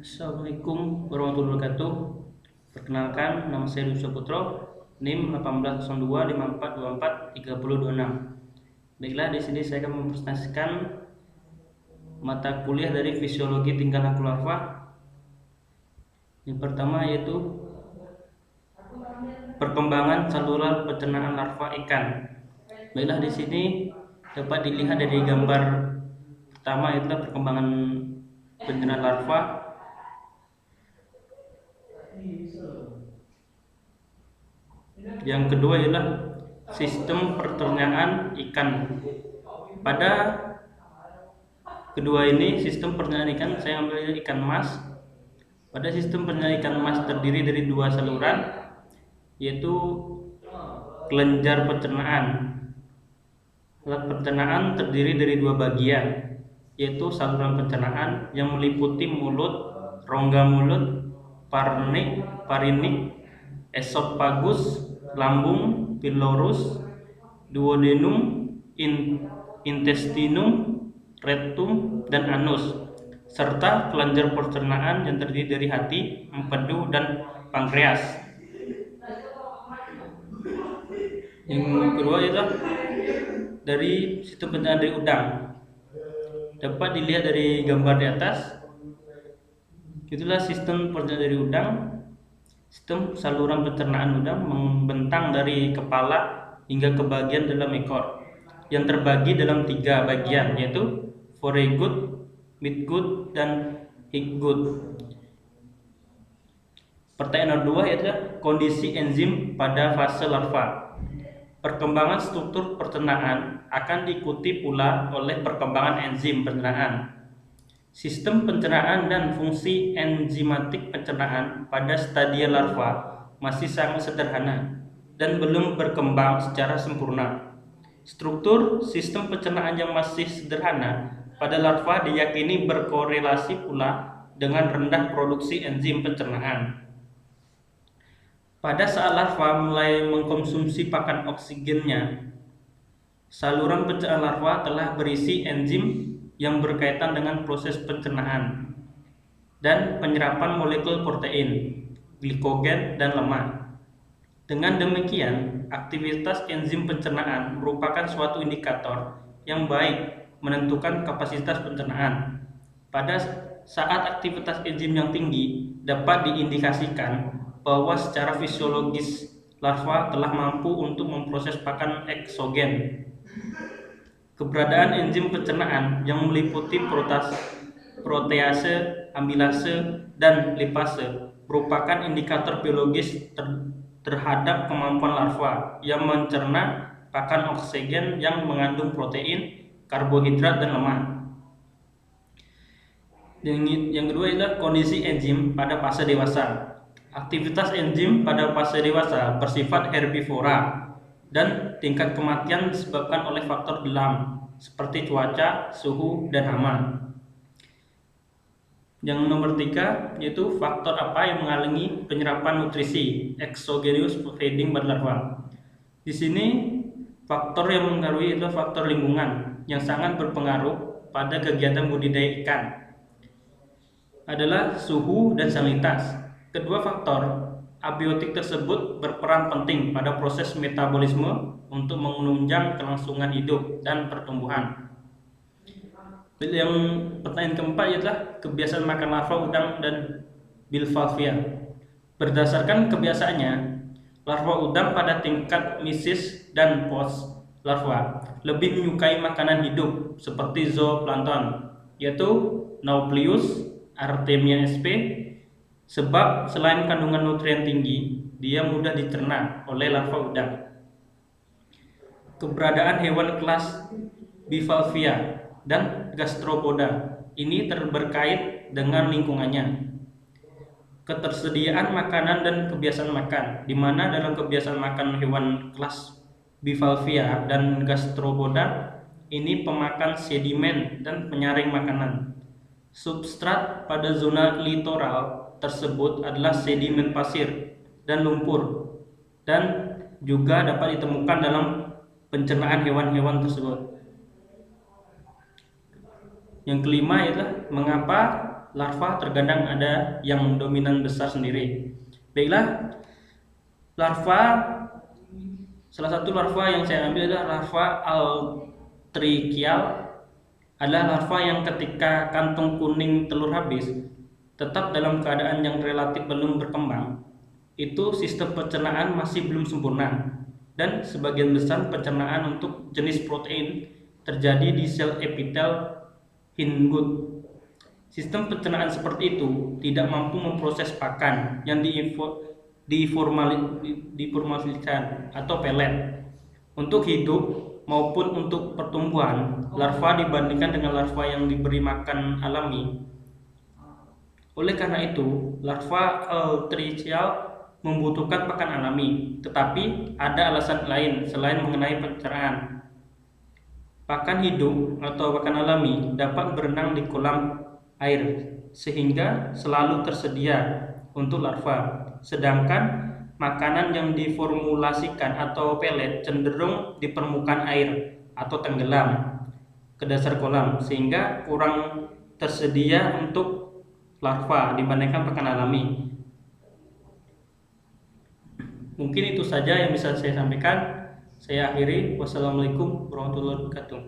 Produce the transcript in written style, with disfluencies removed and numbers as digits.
Assalamualaikum warahmatullahi wabarakatuh. Perkenalkan, nama saya Dwi Putro, NIM 180254243026. Baiklah, di sini saya akan mempresentasikan mata kuliah dari fisiologi tingkah laku larva. Yang pertama yaitu perkembangan saluran pencernaan larva ikan. Baiklah, di sini dapat dilihat dari gambar pertama yaitu perkembangan pencernaan larva. Yang kedua ialah sistem pencernaan ikan. Pada kedua ini, sistem pencernaan ikan, saya ambil ikan mas. Pada sistem pencernaan ikan mas terdiri dari dua saluran, yaitu kelenjar pencernaan. Alat pencernaan terdiri dari dua bagian, yaitu saluran pencernaan yang meliputi mulut, rongga mulut, parinik, esophagus, lambung, pylorus, duodenum, intestinum, rectum, dan anus, serta kelenjar pencernaan yang terdiri dari hati, empedu, dan pankreas. Yang kedua adalah dari sistem pencernaan dari udang. Dapat dilihat dari gambar di atas. Itulah sistem pencernaan dari udang. Sistem saluran pencernaan udang membentang dari kepala hingga ke bagian dalam ekor, yang terbagi dalam tiga bagian, yaitu foregut, midgut, dan hindgut. Pertanyaan kedua yaitu kondisi enzim pada fase larva. Perkembangan struktur pencernaan akan diikuti pula oleh perkembangan enzim pencernaan. Sistem pencernaan dan fungsi enzimatik pencernaan pada stadia larva masih sangat sederhana dan belum berkembang secara sempurna. Struktur sistem pencernaan yang masih sederhana pada larva diyakini berkorelasi pula dengan rendah produksi enzim pencernaan. Pada saat larva mulai mengkonsumsi pakan oksigennya, saluran pencernaan larva telah berisi enzim yang berkaitan dengan proses pencernaan dan penyerapan molekul protein, glikogen, dan lemak. Dengan demikian, aktivitas enzim pencernaan merupakan suatu indikator yang baik menentukan kapasitas pencernaan. Pada saat aktivitas enzim yang tinggi dapat diindikasikan bahwa secara fisiologis larva telah mampu untuk memproses pakan eksogen. Keberadaan enzim pencernaan yang meliputi protease, amilase, dan lipase merupakan indikator biologis terhadap kemampuan larva yang mencerna pakan oksigen yang mengandung protein, karbohidrat, dan lemak. Yang kedua adalah kondisi enzim pada fase dewasa. Aktivitas enzim pada fase dewasa bersifat herbivora dan tingkat kematian disebabkan oleh faktor dalam seperti cuaca, suhu, dan hama. Yang nomor 3 yaitu faktor apa yang menghalangi penyerapan nutrisi exogenous feeding pada larva. Di sini faktor yang mempengaruhi adalah faktor lingkungan yang sangat berpengaruh pada kegiatan budidaya ikan adalah suhu dan salinitas. Kedua faktor abiotik tersebut berperan penting pada proses metabolisme untuk menunjang kelangsungan hidup dan pertumbuhan. Yang pertanyaan keempat adalah kebiasaan makan larva udang dan bivalvia. Berdasarkan kebiasaannya, larva udang pada tingkat mesis dan post larva lebih menyukai makanan hidup seperti zooplankton, yaitu Nauplius, Artemia sp. Sebab selain kandungan nutrien tinggi, dia mudah dicerna oleh larva udang. Keberadaan hewan kelas bivalvia dan gastropoda ini berkait dengan lingkungannya. Ketersediaan makanan dan kebiasaan makan, di mana dalam kebiasaan makan hewan kelas bivalvia dan gastropoda ini pemakan sedimen dan penyaring makanan. Substrat pada zona litoral tersebut adalah sedimen pasir dan lumpur, dan juga dapat ditemukan dalam pencernaan hewan-hewan tersebut. Yang kelima adalah mengapa larva terkadang ada yang dominan besar sendiri. Baiklah, larva, salah satu larva yang saya ambil adalah larva altrichial, adalah larva yang ketika kantong kuning telur habis tetap dalam keadaan yang relatif belum berkembang. Itu sistem pencernaan masih belum sempurna, dan sebagian besar pencernaan untuk jenis protein terjadi di sel epitel hindgut. Sistem pencernaan seperti itu tidak mampu memproses pakan yang diformaliskan atau pelet untuk hidup maupun untuk pertumbuhan larva dibandingkan dengan larva yang diberi makan alami. Oleh karena itu, larva altrichial membutuhkan pakan alami, tetapi ada alasan lain selain mengenai pencernaan. Pakan hidup atau pakan alami dapat berenang di kolam air sehingga selalu tersedia untuk larva. Sedangkan makanan yang diformulasikan atau pelet cenderung di permukaan air atau tenggelam ke dasar kolam sehingga kurang tersedia untuk larva dibandingkan pakan alami. Mungkin itu saja yang bisa saya sampaikan. Saya akhiri. Wassalamualaikum warahmatullahi wabarakatuh.